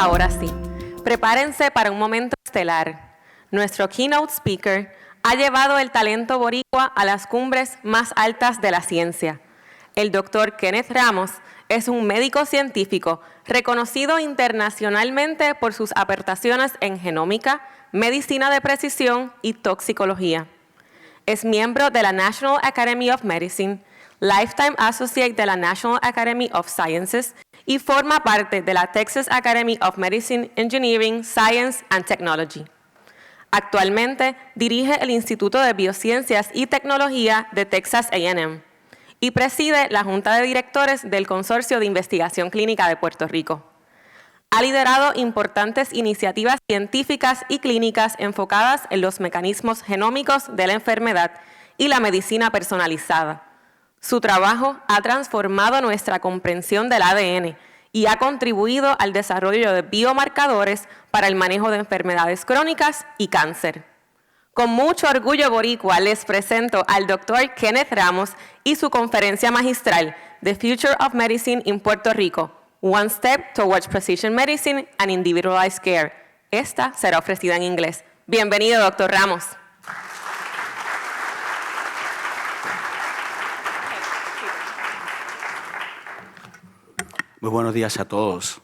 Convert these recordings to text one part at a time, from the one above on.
Ahora sí, prepárense para un momento estelar. Nuestro keynote speaker ha llevado el talento boricua a las cumbres más altas de la ciencia. El doctor Kenneth Ramos es un médico científico reconocido internacionalmente por sus aportaciones en genómica, medicina de precisión y toxicología. Es miembro de la National Academy of Medicine, Lifetime Associate de la National Academy of Sciences y forma parte de la Texas Academy of Medicine, Engineering, Science and Technology. Actualmente dirige el Instituto de Biociencias y Tecnología de Texas A&M y preside la Junta de Directores del Consorcio de Investigación Clínica de Puerto Rico. Ha liderado importantes iniciativas científicas y clínicas enfocadas en los mecanismos genómicos de la enfermedad y la medicina personalizada. Su trabajo ha transformado nuestra comprensión del ADN y ha contribuido al desarrollo de biomarcadores para el manejo de enfermedades crónicas y cáncer. Con mucho orgullo boricua les presento al Dr. Kenneth Ramos y su conferencia magistral, The Future of Medicine in Puerto Rico, One Step Towards Precision Medicine and Individualized Care. Esta será ofrecida en inglés. Bienvenido, Dr. Ramos. Muy buenos días a todos.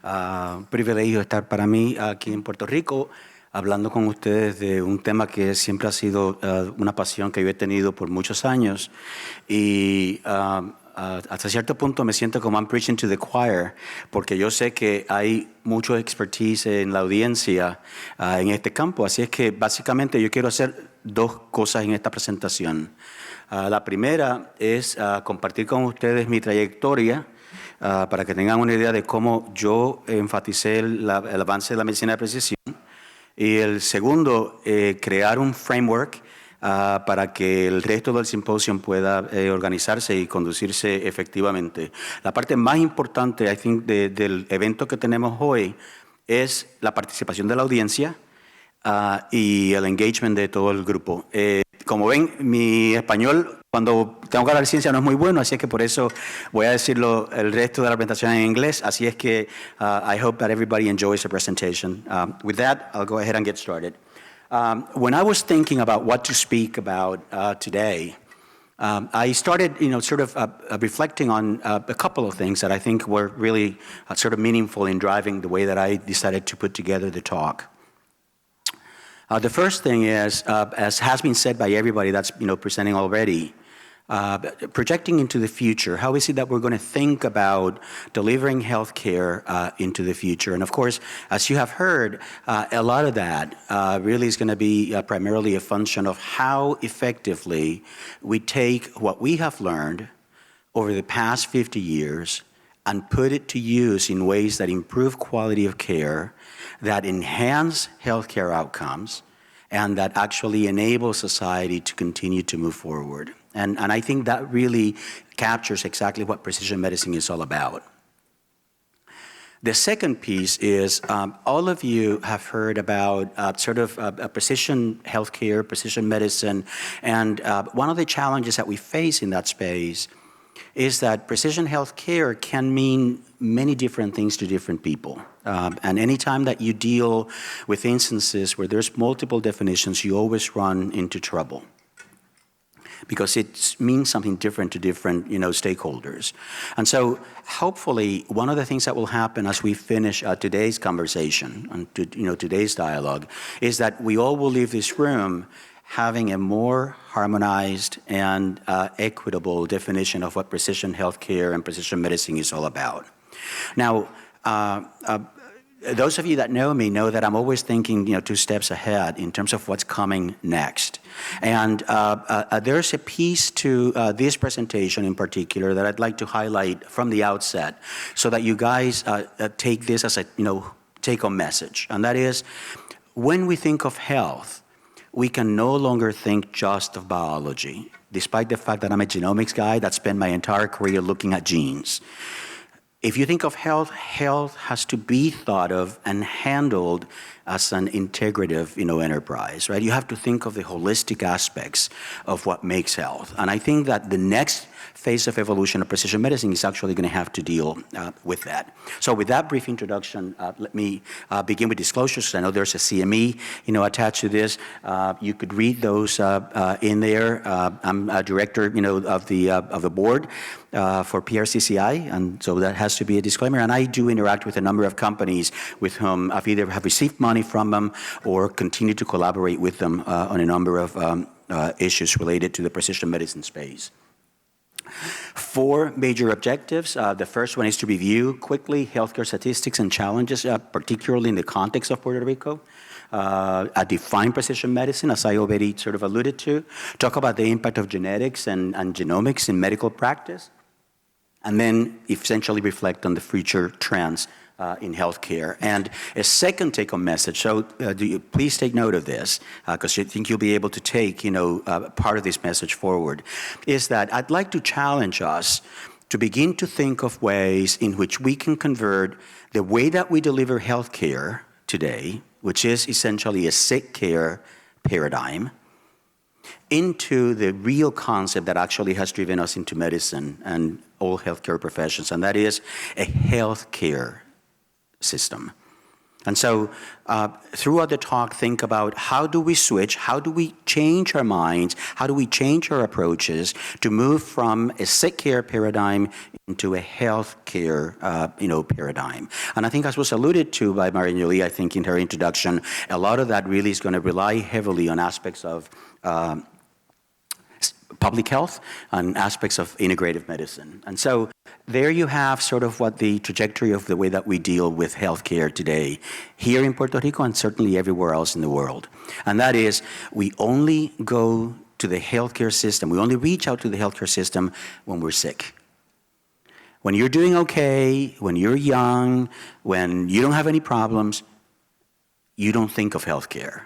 Un privilegio estar para mí aquí en Puerto Rico hablando con ustedes de un tema que siempre ha sido una pasión que yo he tenido por muchos años y hasta cierto punto me siento como I'm preaching to the choir porque yo sé que hay mucho expertise en la audiencia en este campo, así es que básicamente yo quiero hacer dos cosas en esta presentación. La primera es compartir con ustedes mi trayectoria para que tengan una idea de cómo yo enfaticé el avance de la medicina de precisión. Y el segundo, crear un framework para que el resto del Symposium pueda organizarse y conducirse efectivamente. La parte más importante, I think, del evento que tenemos hoy es la participación de la audiencia y el engagement de todo el grupo. Como ven, mi español cuando tengo que hablar de ciencia no es muy bueno, así es que por eso voy a decirlo el resto de la presentación en inglés. Así es que I hope that everybody enjoys the presentation. With that, I'll go ahead and get started. When I was thinking about what to speak about today, I started, sort of reflecting on a couple of things that I think were really sort of meaningful in driving the way that I decided to put together the talk. The first thing is, as has been said by everybody that's presenting already, projecting into the future. How is it that we're going to think about delivering healthcare into the future? And of course, as you have heard, a lot of that really is going to be primarily a function of how effectively we take what we have learned over the past 50 years and put it to use in ways that improve quality of care, that enhance healthcare outcomes, and that actually enable society to continue to move forward. And I think that really captures exactly what precision medicine is all about. The second piece is all of you have heard about precision healthcare, precision medicine, and one of the challenges that we face in that space is that precision healthcare can mean many different things to different people. And anytime that you deal with instances where there's multiple definitions, you always run into trouble because it means something different to different, stakeholders. And so hopefully one of the things that will happen as we finish today's conversation and today's dialogue is that we all will leave this room having a more harmonized and equitable definition of what precision healthcare and precision medicine is all about. Now, those of you that know me know that I'm always thinking, 2 steps ahead in terms of what's coming next. And there's a piece to this presentation in particular that I'd like to highlight from the outset so that you guys take this as a, take-home message. And that is, when we think of health, we can no longer think just of biology, despite the fact that I'm a genomics guy that spent my entire career looking at genes. if you think of health, health has to be thought of and handled as an integrative, enterprise, right? You have to think of the holistic aspects of what makes health. And I think that the next phase of evolution of precision medicine is actually going to have to deal with that. So with that brief introduction, let me begin with disclosures. I know there's a CME, attached to this. You could read those in there. I'm a director, of the board for PRCCI, and so that has to be a disclaimer. And I do interact with a number of companies with whom I've either have received money from them or continue to collaborate with them on a number of issues related to the precision medicine space. 4 major objectives. The first one is to review quickly healthcare statistics and challenges, particularly in the context of Puerto Rico. Define precision medicine, as I already sort of alluded to. Talk about the impact of genetics and genomics in medical practice. And then essentially reflect on the future trends in healthcare. And a second take-home message, so please take note of this, because I think you'll be able to take, part of this message forward, is that I'd like to challenge us to begin to think of ways in which we can convert the way that we deliver healthcare today, which is essentially a sick care paradigm, into the real concept that actually has driven us into medicine and all healthcare professions, and that is a healthcare system. And so throughout the talk, think about how do we switch, how do we change our minds, how do we change our approaches to move from a sick care paradigm into a health care paradigm. And I think, as was alluded to by Marie-Julie, I think in her introduction, a lot of that really is going to rely heavily on aspects of public health and aspects of integrative medicine. And so there you have sort of what the trajectory of the way that we deal with healthcare today here in Puerto Rico and certainly everywhere else in the world. And that is, we only go to the healthcare system, we only reach out to the healthcare system when we're sick. When you're doing okay, when you're young, when you don't have any problems, you don't think of healthcare.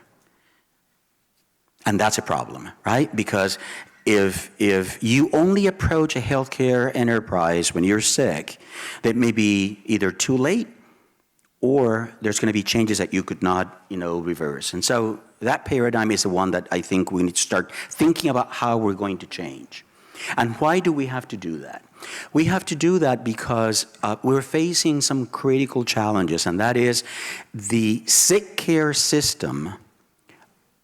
And that's a problem, right? Because if you only approach a healthcare enterprise when you're sick, that may be either too late or there's going to be changes that you could not, reverse. And so that paradigm is the one that I think we need to start thinking about how we're going to change. And why do we have to do that? We have to do that because we're facing some critical challenges, and that is the sick care system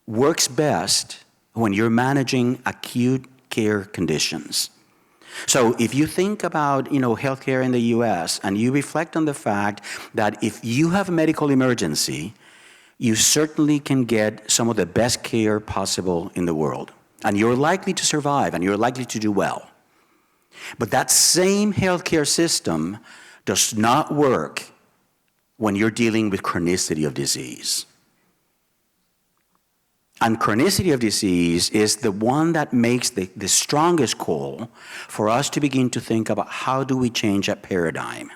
works best when you're managing acute care conditions. So if you think about, healthcare in the U.S. and you reflect on the fact that if you have a medical emergency, you certainly can get some of the best care possible in the world. And you're likely to survive and you're likely to do well. But that same healthcare system does not work when you're dealing with chronicity of disease. And chronicity of disease is the one that makes the strongest call for us to begin to think about how do we change that paradigm.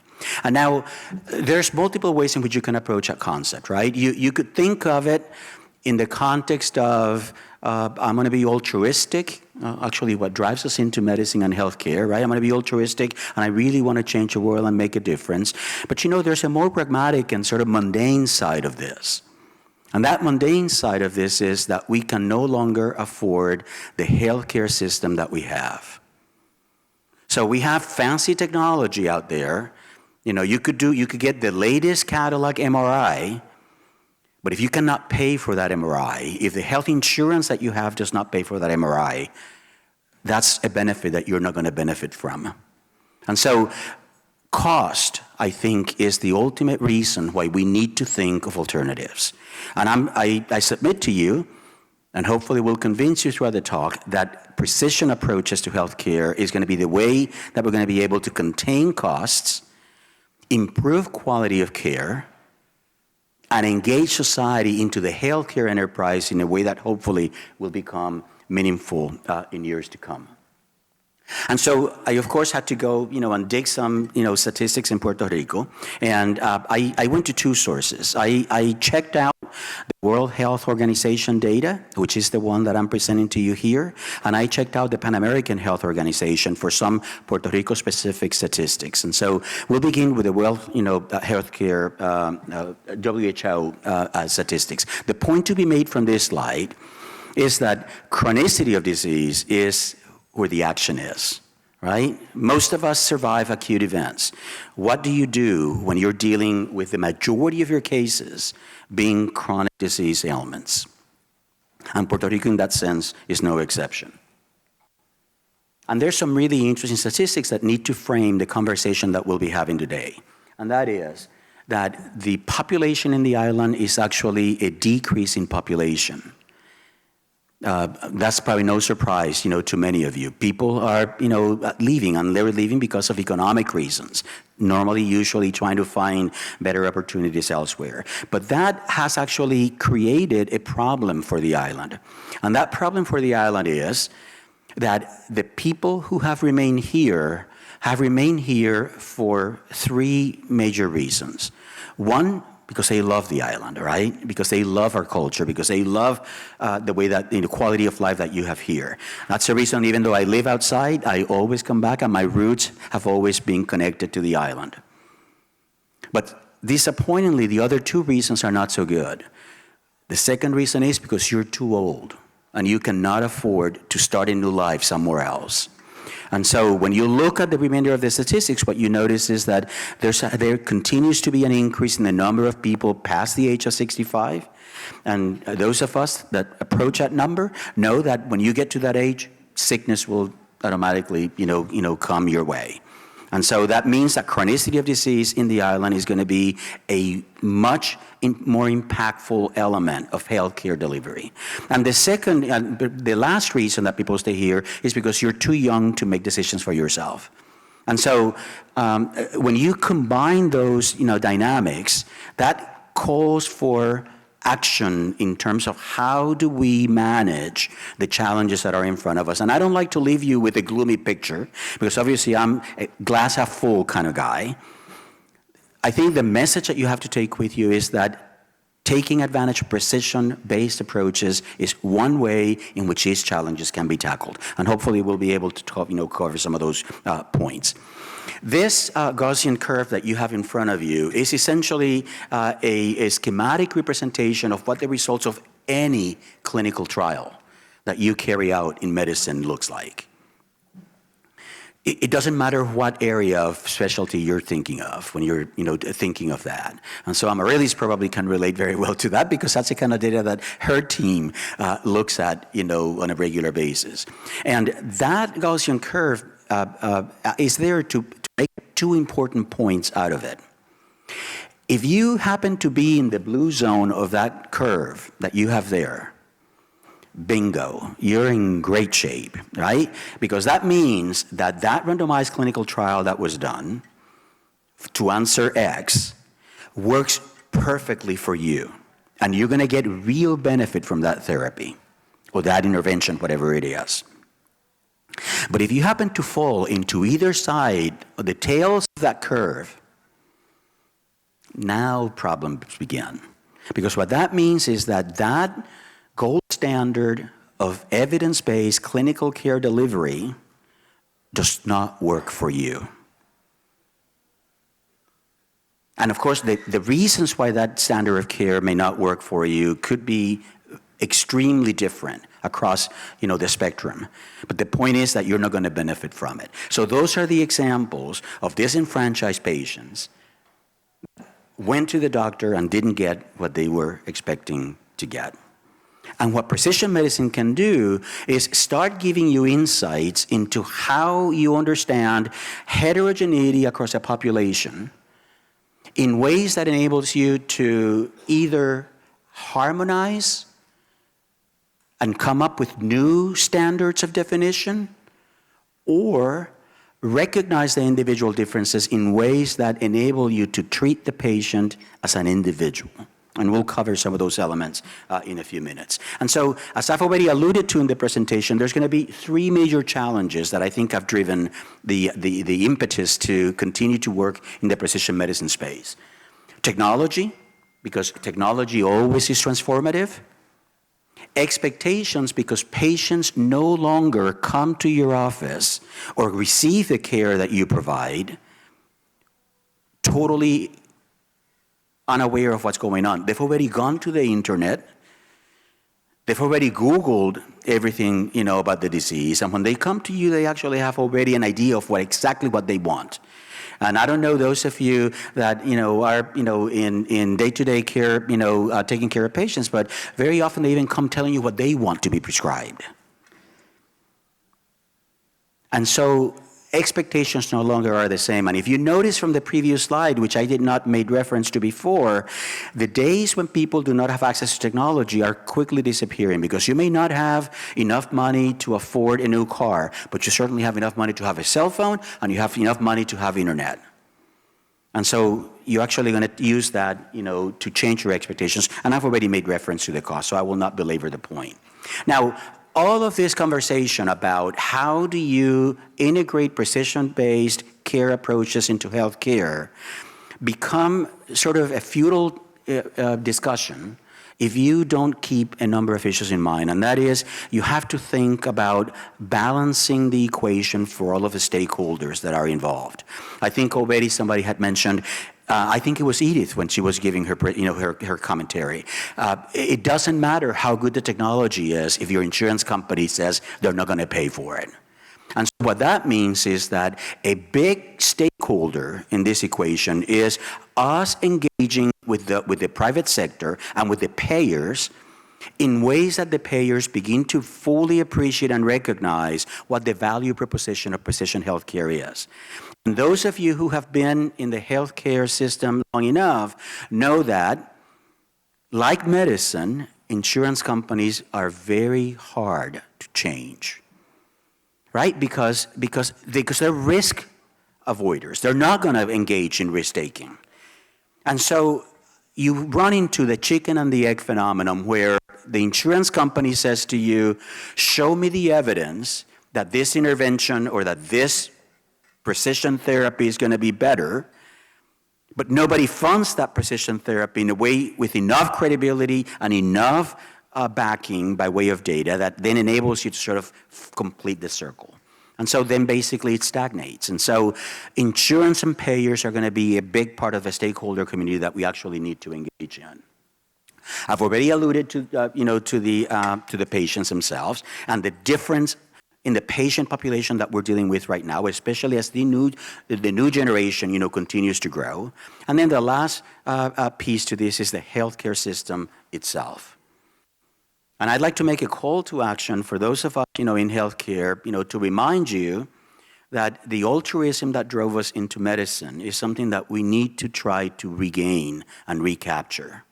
And now, there's multiple ways in which you can approach that concept, right? You could think of it in the context of, I'm going to be altruistic, actually what drives us into medicine and healthcare, right? I'm going to be altruistic, and I really want to change the world and make a difference. But there's a more pragmatic and sort of mundane side of this. And that mundane side of this is that we can no longer afford the healthcare system that we have. So we have fancy technology out there. You could get the latest Cadillac MRI, but if you cannot pay for that MRI, if the health insurance that you have does not pay for that MRI, that's a benefit that you're not going to benefit from. And so cost, I think, is the ultimate reason why we need to think of alternatives. And I submit to you, and hopefully will convince you throughout the talk, that precision approaches to healthcare is going to be the way that we're going to be able to contain costs, improve quality of care, and engage society into the healthcare enterprise in a way that hopefully will become meaningful in years to come. And so I, of course, had to go, and dig some, statistics in Puerto Rico. And I went to 2 sources. I checked out the World Health Organization data, which is the one that I'm presenting to you here, and I checked out the Pan American Health Organization for some Puerto Rico-specific statistics. And so we'll begin with the World Healthcare WHO statistics. The point to be made from this slide is that chronicity of disease is where the action is. Right? Most of us survive acute events. What do you do when you're dealing with the majority of your cases being chronic disease ailments? And Puerto Rico, in that sense, is no exception. And there's some really interesting statistics that need to frame the conversation that we'll be having today. And that is that the population in the island is actually a decrease in population. That's probably no surprise, to many of you. People are, leaving, and they're leaving because of economic reasons. Normally, usually trying to find better opportunities elsewhere. But that has actually created a problem for the island. And that problem for the island is that the people who have remained here for three major reasons. One, because they love the island, right? Because they love our culture, because they love the way that, the quality of life that you have here. That's the reason, even though I live outside, I always come back, and my roots have always been connected to the island. But disappointingly, the other two reasons are not so good. The second reason is because you're too old, and you cannot afford to start a new life somewhere else. And so when you look at the remainder of the statistics, what you notice is that there continues to be an increase in the number of people past the age of 65. And those of us that approach that number know that when you get to that age, sickness will automatically, come your way. And so that means that chronicity of disease in the island is going to be a much more impactful element of healthcare delivery. And the last reason that people stay here is because you're too young to make decisions for yourself. And so when you combine those, dynamics, that calls for action in terms of how do we manage the challenges that are in front of us. And I don't like to leave you with a gloomy picture, because obviously I'm a glass half full kind of guy. I think the message that you have to take with you is that taking advantage of precision-based approaches is one way in which these challenges can be tackled. And hopefully we'll be able to cover some of those points. This Gaussian curve that you have in front of you is essentially a schematic representation of what the results of any clinical trial that you carry out in medicine looks like. It doesn't matter what area of specialty you're thinking of when you're thinking of that. And so Amaryllis probably can relate very well to that, because that's the kind of data that her team looks at on a regular basis. And that Gaussian curve is there to make two important points out of it. If you happen to be in the blue zone of that curve that you have there, bingo, you're in great shape, right? Because that means that randomized clinical trial that was done to answer X works perfectly for you. And you're going to get real benefit from that therapy or that intervention, whatever it is. But if you happen to fall into either side of the tails of that curve, now problems begin. Because what that means is that gold standard of evidence-based clinical care delivery does not work for you. And of course, the reasons why that standard of care may not work for you could be extremely different across the spectrum. But the point is that you're not going to benefit from it. So those are the examples of disenfranchised patients went to the doctor and didn't get what they were expecting to get. And what precision medicine can do is start giving you insights into how you understand heterogeneity across a population in ways that enables you to either harmonize and come up with new standards of definition, or recognize the individual differences in ways that enable you to treat the patient as an individual. And we'll cover some of those elements in a few minutes. And so, as I've already alluded to in the presentation, there's going to be three major challenges that I think have driven the impetus to continue to work in the precision medicine space. Technology, because technology always is transformative. Expectations, because patients no longer come to your office or receive the care that you provide totally unaware of what's going on. They've already gone to the internet. They've already Googled everything, about the disease. And when they come to you, they actually have already an idea of exactly what they want. And I don't know those of you that, are, in day-to-day care, taking care of patients, but very often they even come telling you what they want to be prescribed. And so expectations no longer are the same. And if you notice from the previous slide, which I did not make reference to before, the days when people do not have access to technology are quickly disappearing, because you may not have enough money to afford a new car, but you certainly have enough money to have a cell phone, and you have enough money to have internet. And so you're actually going to use that, to change your expectations. And I've already made reference to the cost, so I will not belabor the point. Now, all of this conversation about how do you integrate precision-based care approaches into healthcare become sort of a futile discussion if you don't keep a number of issues in mind. And that is, you have to think about balancing the equation for all of the stakeholders that are involved. I think already somebody had mentioned, I think it was Edith when she was giving her, her commentary. It doesn't matter how good the technology is if your insurance company says they're not going to pay for it. And so what that means is that a big stakeholder in this equation is us engaging with the private sector and with the payers in ways that the payers begin to fully appreciate and recognize what the value proposition of precision healthcare is. And those of you who have been in the healthcare system long enough know that, like medicine, insurance companies are very hard to change, right? Because they're risk avoiders. They're not going to engage in risk-taking. And so you run into the chicken and the egg phenomenon where the insurance company says to you, show me the evidence that this intervention or that this precision therapy is going to be better, but nobody funds that precision therapy in a way with enough credibility and enough backing by way of data that then enables you to sort of complete the circle. And so then basically it stagnates. And so insurance and payers are going to be a big part of the stakeholder community that we actually need to engage in. I've already alluded to, to the patients themselves and the difference in the patient population that we're dealing with right now, especially as the new generation, continues to grow. And then the last piece to this is the healthcare system itself. And I'd like to make a call to action for those of us, in healthcare, to remind you that the altruism that drove us into medicine is something that we need to try to regain and recapture.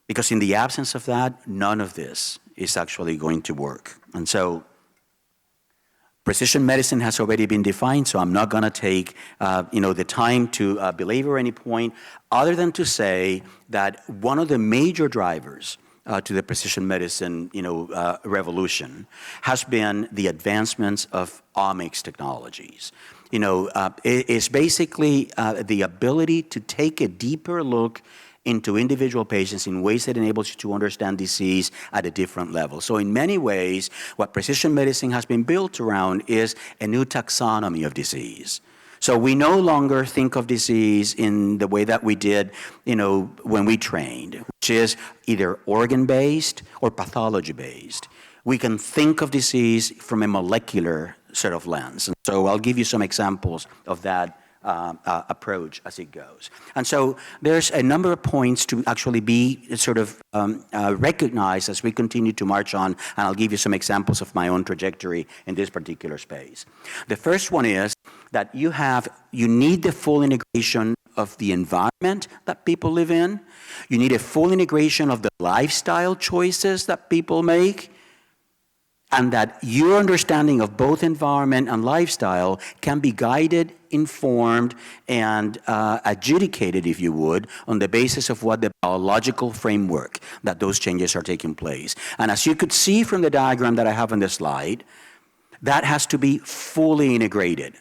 Because in the absence of that, none of this is actually going to work. And so precision medicine has already been defined, so I'm not going to take the time to belabor any point other than to say that one of the major drivers to the precision medicine revolution has been the advancements of omics technologies. It's basically the ability to take a deeper look into individual patients in ways that enables you to understand disease at a different level. So in many ways, what precision medicine has been built around is a new taxonomy of disease. So we no longer think of disease in the way that we did, when we trained, which is either organ-based or pathology-based. We can think of disease from a molecular sort of lens. And so I'll give you some examples of that approach as it goes. And so there's a number of points to actually be sort of recognized as we continue to march on, and I'll give you some examples of my own trajectory in this particular space. The first one is that you need the full integration of the environment that people live in. You need a full integration of the lifestyle choices that people make, and that your understanding of both environment and lifestyle can be guided, informed, and adjudicated, if you would, on the basis of what the biological framework that those changes are taking place. And as you could see from the diagram that I have on the slide, that has to be fully integrated.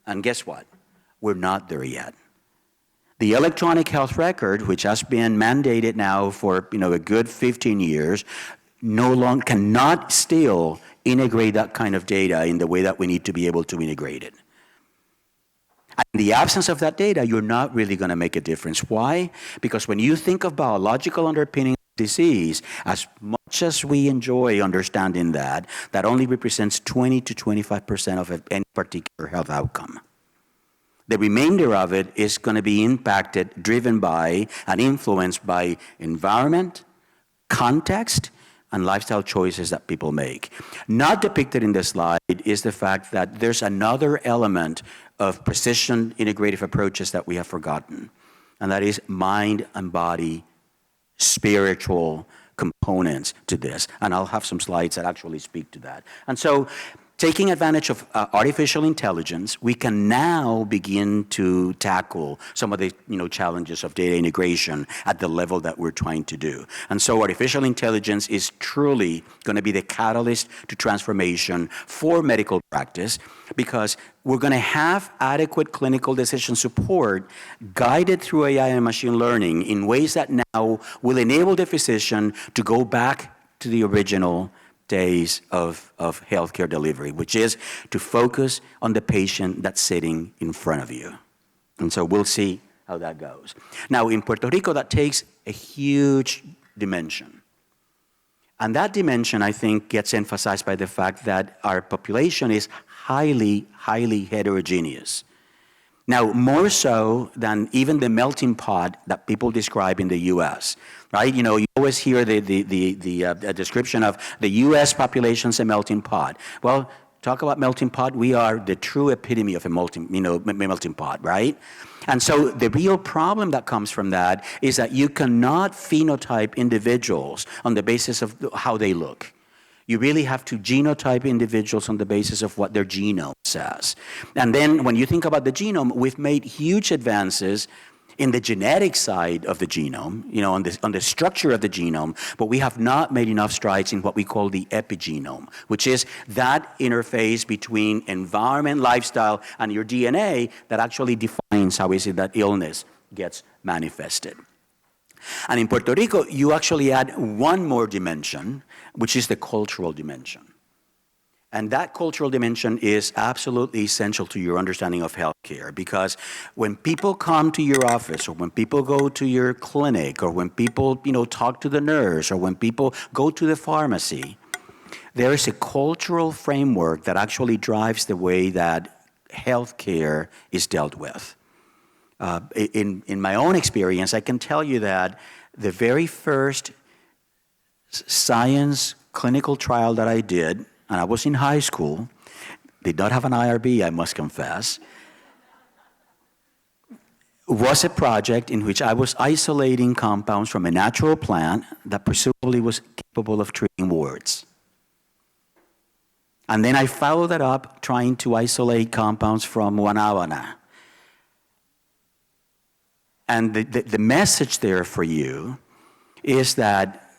And guess what? We're not there yet. The electronic health record, which has been mandated now for a good 15 years, cannot still integrate that kind of data in the way that we need to be able to integrate it. In the absence of that data, you're not really going to make a difference. Why? Because when you think of biological underpinning of disease, as much as we enjoy understanding that only represents 20 to 25% of any particular health outcome. The remainder of it is going to be impacted, driven by, and influenced by environment, context, and lifestyle choices that people make. Not depicted in this slide is the fact that there's another element of precision integrative approaches that we have forgotten, and that is mind and body, spiritual components to this. And I'll have some slides that actually speak to that. And so, taking advantage of artificial intelligence, we can now begin to tackle some of the challenges of data integration at the level that we're trying to do. And so artificial intelligence is truly going to be the catalyst to transformation for medical practice, because we're going to have adequate clinical decision support guided through AI and machine learning in ways that now will enable the physician to go back to the original days of healthcare delivery, which is to focus on the patient that's sitting in front of you. And so we'll see how that goes. Now, in Puerto Rico, that takes a huge dimension. And that dimension, I think, gets emphasized by the fact that our population is highly, highly heterogeneous. Now, more so than even the melting pot that people describe in the U.S., right? You always hear the description of the U.S. population's a melting pot. Well, talk about melting pot. We are the true epitome of a melting pot, right? And so the real problem that comes from that is that you cannot phenotype individuals on the basis of how they look. You really have to genotype individuals on the basis of what their genome says. And then when you think about the genome, we've made huge advances in the genetic side of the genome, on the structure of the genome, but we have not made enough strides in what we call the epigenome, which is that interface between environment, lifestyle, and your DNA that actually defines how is it that illness gets manifested. And in Puerto Rico, you actually add one more dimension, which is the cultural dimension. And that cultural dimension is absolutely essential to your understanding of healthcare, because when people come to your office, or when people go to your clinic, or when people, talk to the nurse, or when people go to the pharmacy, there is a cultural framework that actually drives the way that healthcare is dealt with. In my own experience, I can tell you that the very first science clinical trial that I did, and I was in high school, did not have an IRB, I must confess, was a project in which I was isolating compounds from a natural plant that presumably was capable of treating warts. And then I followed that up trying to isolate compounds from guanábana. And the message there for you is that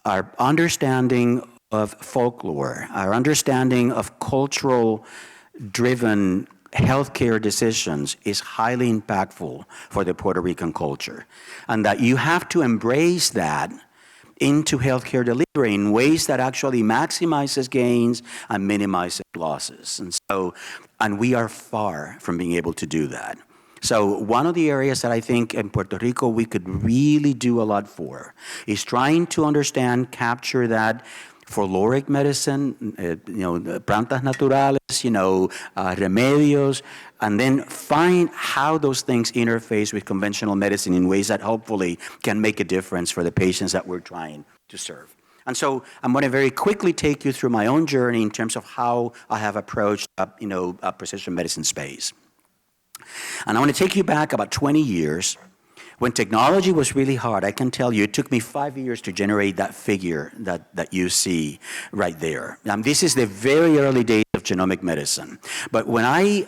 our understanding of folklore, our understanding of cultural-driven healthcare decisions is highly impactful for the Puerto Rican culture. And that you have to embrace that into healthcare delivery in ways that actually maximizes gains and minimizes losses. And we are far from being able to do that. So one of the areas that I think in Puerto Rico we could really do a lot for is trying to understand, capture that folkloric medicine, plantas naturales, remedios, and then find how those things interface with conventional medicine in ways that hopefully can make a difference for the patients that we're trying to serve. And so I'm going to very quickly take you through my own journey in terms of how I have approached, a precision medicine space. And I want to take you back about 20 years when technology was really hard. I can tell you it took me 5 years to generate that figure that you see right there. This is the very early days of genomic medicine. But when I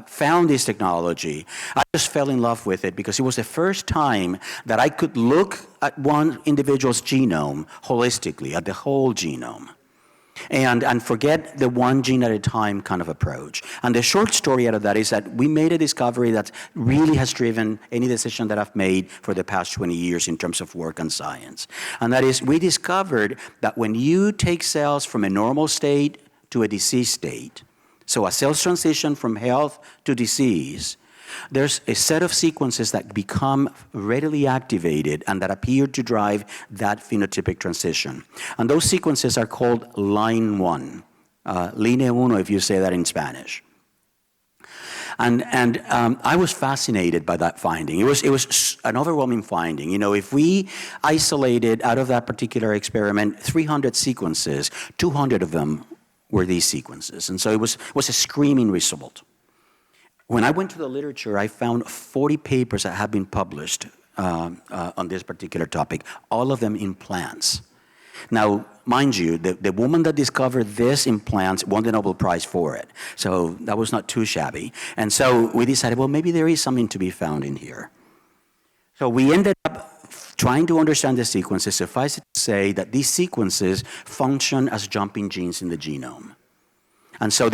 found this technology, I just fell in love with it because it was the first time that I could look at one individual's genome holistically, at the whole genome. and forget the one gene at a time kind of approach. And the short story out of that is that we made a discovery that really has driven any decision that I've made for the past 20 years in terms of work and science. And that is, we discovered that when you take cells from a normal state to a disease state, so a cell's transition from health to disease, there's a set of sequences that become readily activated and that appear to drive that phenotypic transition. And those sequences are called line 1, línea uno if you say that in Spanish. And I was fascinated by that finding. It was an overwhelming finding. You know, if we isolated out of that particular experiment 300 sequences, 200 of them were these sequences. And so it was a screaming result. When I went to the literature, I found 40 papers that have been published on this particular topic, all of them in plants. Now, mind you, the woman that discovered this in plants won the Nobel Prize for it. So that was not too shabby. And so we decided, well, maybe there is something to be found in here. So we ended up trying to understand the sequences. Suffice it to say that these sequences function as jumping genes in the genome. And so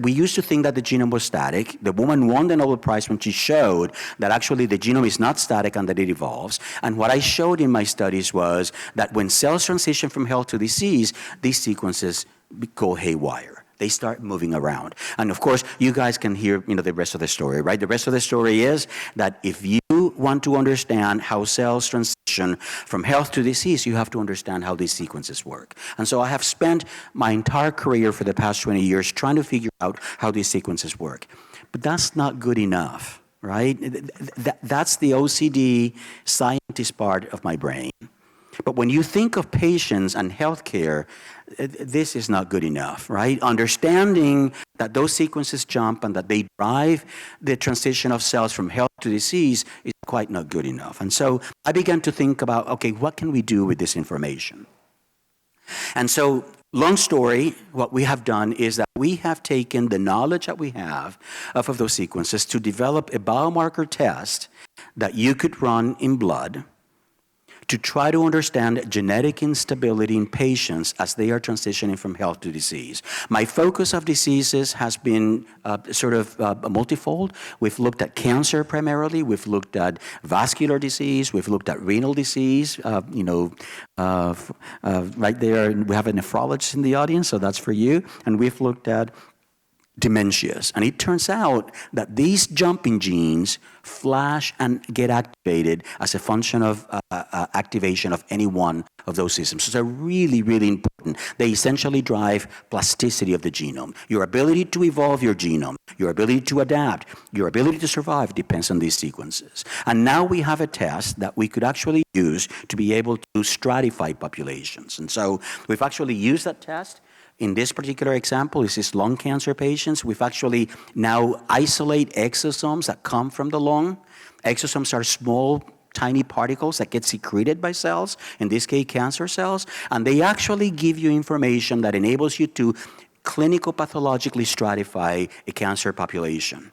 we used to think that the genome was static. The woman won the Nobel Prize when she showed that actually the genome is not static and that it evolves. And what I showed in my studies was that when cells transition from health to disease, these sequences go haywire. They start moving around. And of course, you guys can hear, the rest of the story, right? The rest of the story is that if you want to understand how cells transition from health to disease, you have to understand how these sequences work. And so I have spent my entire career for the past 20 years trying to figure out how these sequences work. But that's not good enough, right? That's the OCD scientist part of my brain. But when you think of patients and healthcare, this is not good enough, right? Understanding that those sequences jump and that they drive the transition of cells from health to disease is quite not good enough. And so I began to think about, okay, what can we do with this information? And so, long story, what we have done is that we have taken the knowledge that we have of those sequences to develop a biomarker test that you could run in blood to try to understand genetic instability in patients as they are transitioning from health to disease. My focus of diseases has been multifold. We've looked at cancer primarily. We've looked at vascular disease. We've looked at renal disease. Right there, we have a nephrologist in the audience, so that's for you. And we've looked at dementias. And it turns out that these jumping genes flash and get activated as a function of activation of any one of those systems. So they're really, really important. They essentially drive plasticity of the genome. Your ability to evolve your genome, your ability to adapt, your ability to survive depends on these sequences. And now we have a test that we could actually use to be able to stratify populations. And so we've actually used that test. In this particular example, this is lung cancer patients. We've actually now isolate exosomes that come from the lung. Exosomes are small, tiny particles that get secreted by cells, in this case, cancer cells, and they actually give you information that enables you to clinical pathologically stratify a cancer population.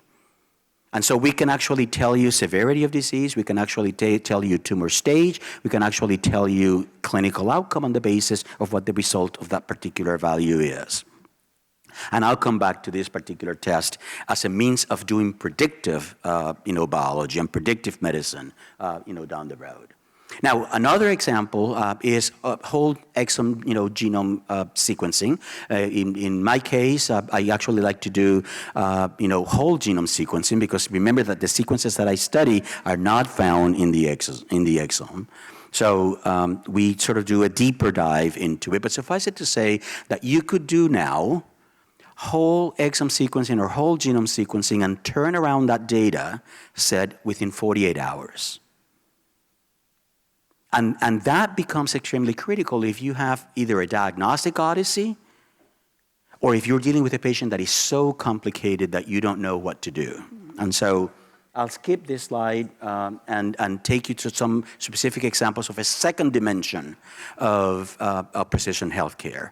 And so we can actually tell you severity of disease, we can actually tell you tumor stage, we can actually tell you clinical outcome on the basis of what the result of that particular value is. And I'll come back to this particular test as a means of doing predictive biology and predictive medicine down the road. Now, another example is whole exome, genome sequencing. In my case, I actually like to do, whole genome sequencing because remember that the sequences that I study are not found in the exome. So we sort of do a deeper dive into it. But suffice it to say that you could do now whole exome sequencing or whole genome sequencing and turn around that data set within 48 hours. And that becomes extremely critical if you have either a diagnostic odyssey or if you're dealing with a patient that is so complicated that you don't know what to do. And so I'll skip this slide and take you to some specific examples of a second dimension of precision healthcare.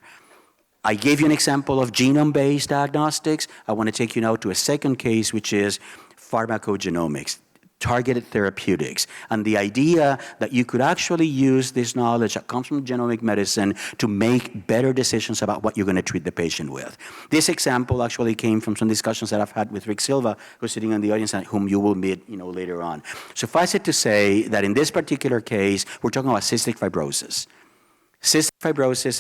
I gave you an example of genome-based diagnostics. I want to take you now to a second case, which is pharmacogenomics. targeted therapeutics. And the idea that you could actually use this knowledge that comes from genomic medicine to make better decisions about what you're going to treat the patient with. This example actually came from some discussions that I've had with Rick Silva, who's sitting in the audience and whom you will meet later on. Suffice it to say that in this particular case, we're talking about cystic fibrosis. Cystic fibrosis,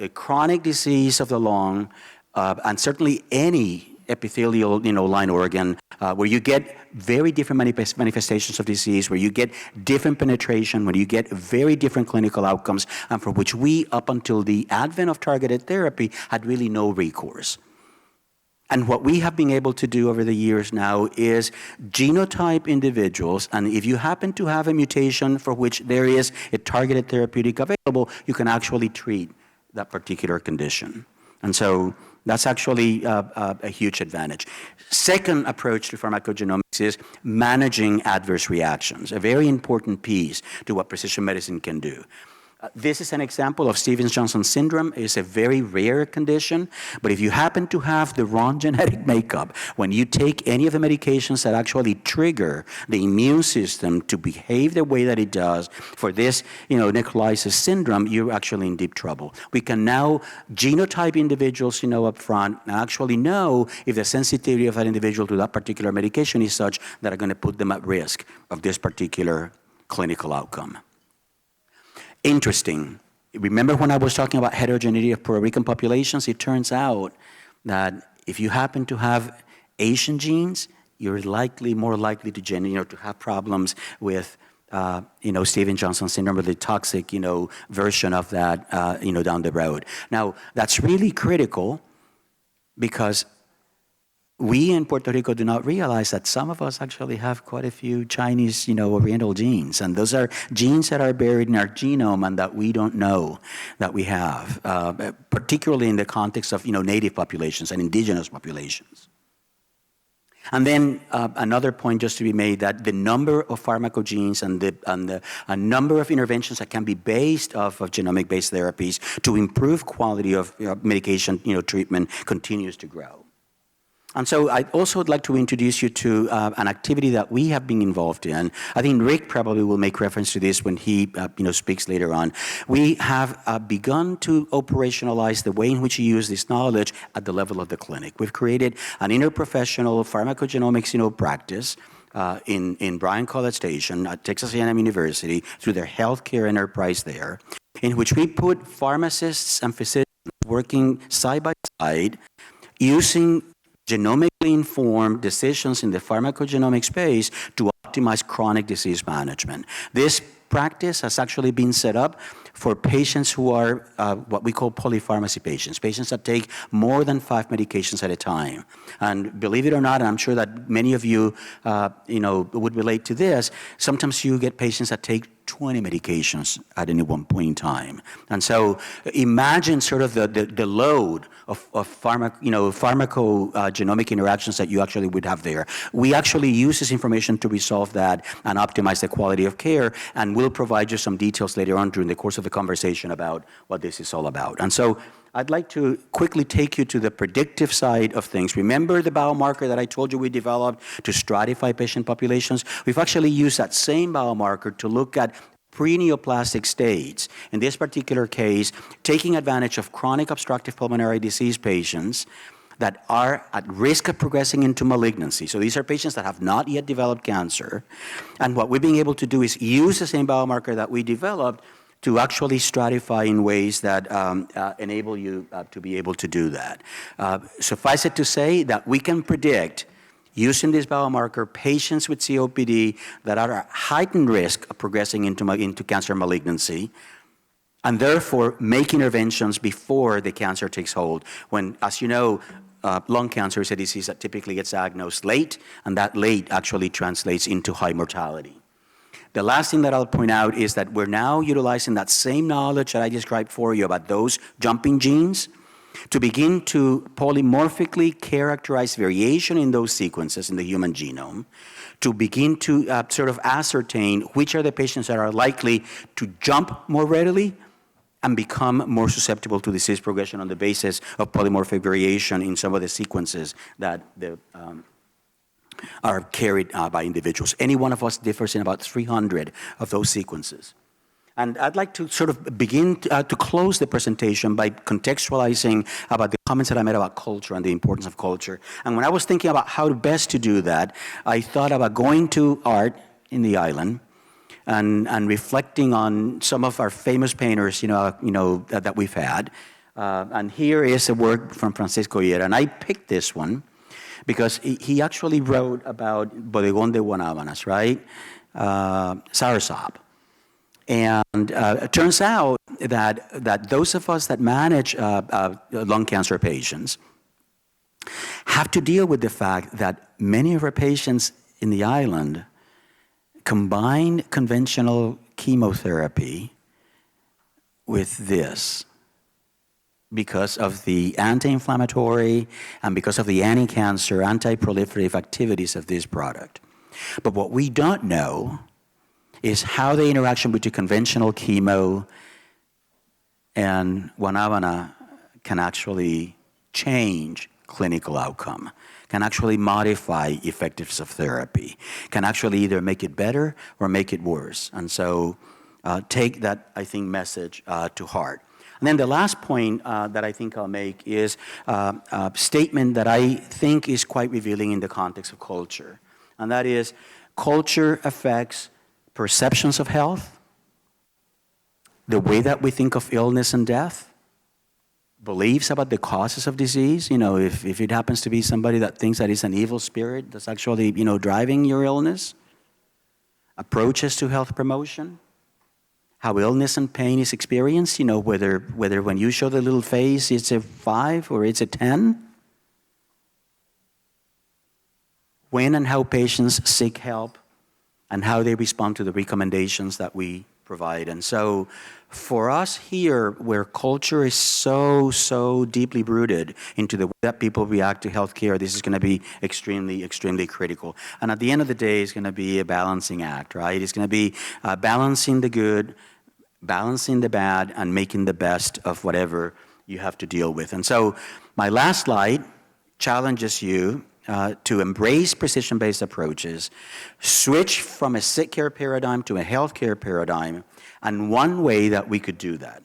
a chronic disease of the lung, and certainly any epithelial line organ, where you get very different manifestations of disease, where you get different penetration, where you get very different clinical outcomes, and for which we, up until the advent of targeted therapy, had really no recourse. And what we have been able to do over the years now is genotype individuals, and if you happen to have a mutation for which there is a targeted therapeutic available, you can actually treat that particular condition. And so that's actually a huge advantage. Second approach to pharmacogenomics is managing adverse reactions, a very important piece to what precision medicine can do. This is an example of Stevens-Johnson syndrome. It's a very rare condition, but if you happen to have the wrong genetic makeup, when you take any of the medications that actually trigger the immune system to behave the way that it does for this, necrolysis syndrome, you're actually in deep trouble. We can now genotype individuals, up front, and actually know if the sensitivity of that individual to that particular medication is such that are going to put them at risk of this particular clinical outcome. Interesting. Remember when I was talking about heterogeneity of Puerto Rican populations? It turns out that if you happen to have Asian genes, you're more likely to have problems with, Stevens-Johnson syndrome, or the toxic, version of that, down the road. Now, that's really critical because we in Puerto Rico do not realize that some of us actually have quite a few Chinese, Oriental genes. And those are genes that are buried in our genome and that we don't know that we have, particularly in the context of, native populations and indigenous populations. And then another point just to be made, that the number of pharmacogenes and a number of interventions that can be based off of genomic-based therapies to improve quality of medication, treatment continues to grow. And so I'd also like to introduce you to an activity that we have been involved in. I think Rick probably will make reference to this when he speaks later on. We have begun to operationalize the way in which you use this knowledge at the level of the clinic. We've created an interprofessional pharmacogenomics practice in Bryan College Station at Texas A&M University through their healthcare enterprise there, in which we put pharmacists and physicians working side by side using genomically informed decisions in the pharmacogenomic space to optimize chronic disease management. This practice has actually been set up for patients who are what we call polypharmacy patients that take more than 5 medications at a time. And believe it or not, and I'm sure that many of you, would relate to this, sometimes you get patients that take 20 medications at any one point in time. And so imagine sort of the load of pharmacogenomic interactions that you actually would have there. We actually use this information to resolve that and optimize the quality of care, and we'll provide you some details later on during the course of the conversation about what this is all about. And so I'd like to quickly take you to the predictive side of things. Remember the biomarker that I told you we developed to stratify patient populations? We've actually used that same biomarker to look at pre-neoplastic states. In this particular case, taking advantage of chronic obstructive pulmonary disease patients that are at risk of progressing into malignancy. So these are patients that have not yet developed cancer. And what we've been able to do is use the same biomarker that we developed to actually stratify in ways that enable you to be able to do that. Suffice it to say that we can predict, using this biomarker, patients with COPD that are at heightened risk of progressing into cancer malignancy, and therefore make interventions before the cancer takes hold. When, as you know, lung cancer is a disease that typically gets diagnosed late, and that late actually translates into high mortality. The last thing that I'll point out is that we're now utilizing that same knowledge that I described for you about those jumping genes to begin to polymorphically characterize variation in those sequences in the human genome, to begin to sort of ascertain which are the patients that are likely to jump more readily and become more susceptible to disease progression on the basis of polymorphic variation in some of the sequences that the are carried by individuals. Any one of us differs in about 300 of those sequences. And I'd like to sort of begin to close the presentation by contextualizing about the comments that I made about culture and the importance of culture. And when I was thinking about how best to do that, I thought about going to art in the island and reflecting on some of our famous painters, that we've had. And here is a work from Francisco Higuera, and I picked this one because he actually wrote about Bodegón de Guanábanas, right? Soursop. And it turns out that those of us that manage lung cancer patients have to deal with the fact that many of our patients in the island combine conventional chemotherapy with this because of the anti-inflammatory and because of the anti-cancer, anti-proliferative activities of this product. But what we don't know is how the interaction between conventional chemo and guanábana can actually change clinical outcome, can actually modify effectiveness of therapy, can actually either make it better or make it worse. And so take that, I think, message to heart. And then the last point that I think I'll make is a statement that I think is quite revealing in the context of culture. And that is, culture affects perceptions of health, the way that we think of illness and death, beliefs about the causes of disease. If it happens to be somebody that thinks that it's an evil spirit that's actually, driving your illness, approaches to health promotion, how illness and pain is experienced, whether when you show the little face, it's a 5 or it's a 10. When and how patients seek help, and how they respond to the recommendations that we provide. And so for us here, where culture is so deeply rooted into the way that people react to healthcare, this is going to be extremely critical. And at the end of the day, it's going to be a balancing act, right? It's going to be balancing the good, balancing the bad, and making the best of whatever you have to deal with. And so my last slide challenges you to embrace precision-based approaches, switch from a sick care paradigm to a healthcare paradigm. And one way that we could do that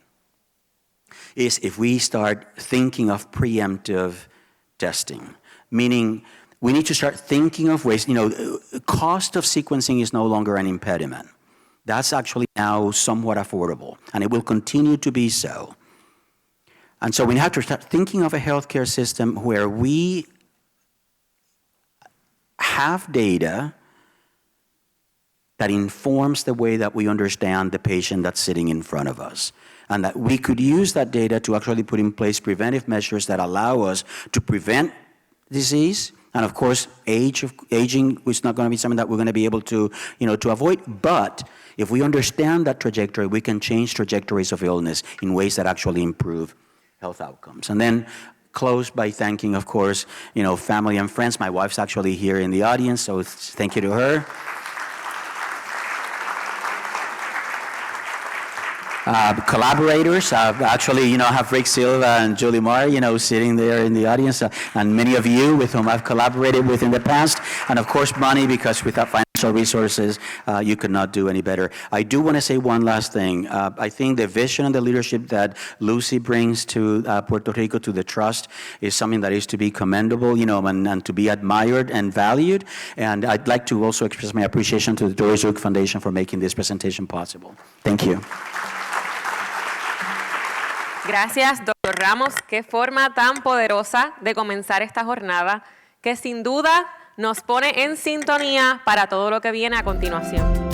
is if we start thinking of preemptive testing, meaning we need to start thinking of ways, cost of sequencing is no longer an impediment. That's actually now somewhat affordable, and it will continue to be so. And so we have to start thinking of a healthcare system where we have data that informs the way that we understand the patient that's sitting in front of us, and that we could use that data to actually put in place preventive measures that allow us to prevent disease. And of course, aging is not going to be something that we're going to be able to, to avoid. But if we understand that trajectory, we can change trajectories of illness in ways that actually improve health outcomes. And then close by thanking, of course, family and friends. My wife's actually here in the audience, so thank you to her. Collaborators, actually, I have Rick Silva and Julie Marr, sitting there in the audience, and many of you with whom I've collaborated with in the past, and of course, money, because without financial resources, you could not do any better. I do want to say one last thing. I think the vision and the leadership that Lucy brings to Puerto Rico, to the trust, is something that is to be commendable, and to be admired and valued. And I'd like to also express my appreciation to the Doris Duke Foundation for making this presentation possible. Thank you. Gracias, Dr. Ramos. Qué forma tan poderosa de comenzar esta jornada, que sin duda nos pone en sintonía para todo lo que viene a continuación.